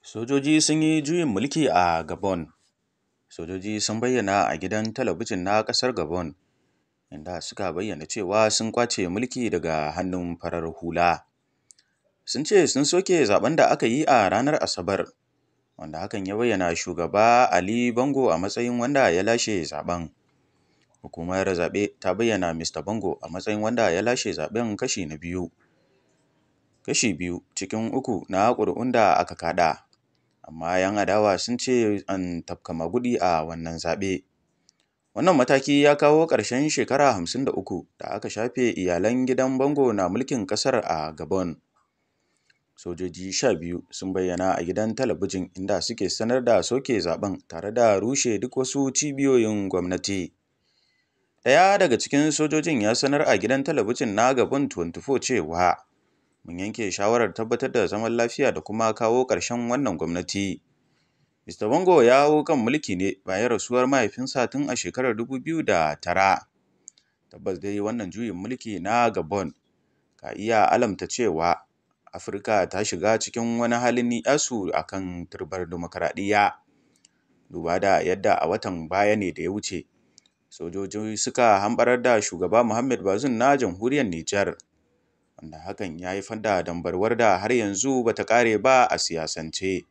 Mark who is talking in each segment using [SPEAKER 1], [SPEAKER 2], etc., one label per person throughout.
[SPEAKER 1] Sojoji sun yi juyin mulki a Gabon. Sojoji sun bayyana a gidan talabijin na ƙasar Gabon, inda suka bayyana cewa sun ƙwace mulki daga hannun farar hula. Sun ce sun soke zaɓen da aka yi a ranar Asabar, wanda hakan ya bayyana Shugaba Ali Bongo a matsayin wanda ya lashe zaɓen. Hukumar zaɓe ta bayyana Mr. Bongo a matsayin wanda ya lashe zaɓen kashi biyu cikin uku na ƙuri'un da aka kaɗa. Amma 'yan adawa sun ce an tafka maguɗi a wannan zaɓe. Wannan mataki ya kawo ƙarshen shekara 53 da aka shafe iyalan gidan Bongo na mulkin ƙasar a Gabon. Sojoji 12 sun bayyana a gidan talabijin inda suke sanar da soke zaɓen tare da rushe duk wasu cibiyoyin gwamnati. Ɗaya daga cikin sojojin ya sanar a gidan talabijin na Gabon 24 cewa, "Mun yanke shawarar tabbatar da zaman lafiya da kuma kawo ƙarshen wannan gwamnati." Mr. Bongo ya hau kan mulki ne bayan rasuwar mahaifinsa tun a shekarar 2009. Tabbas dai wannan juyin mulki na Gabon ka iya alamta cewa Afirka ta shiga cikin wani halin ni'yasu a kan turbar dimokuraɗiyya. Duba da yadda a watan baya ne da ya wuce, sojoji suka hamɓarar da Shugaba Muhammad Bazoum na jamhuriyar Nijar, wanda hakan ya haifar da dambarwar da har yanzu ba ta ƙare ba a siyasance.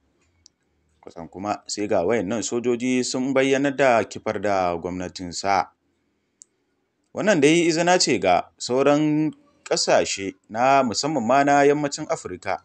[SPEAKER 1] Kwatsam kuma sai ga waɗannan sojoji sun bayyanar da kifar da gwamnatinsa. Wannan dai izina ce ga sauran ƙasashe na musamman ma na yammacin Afirka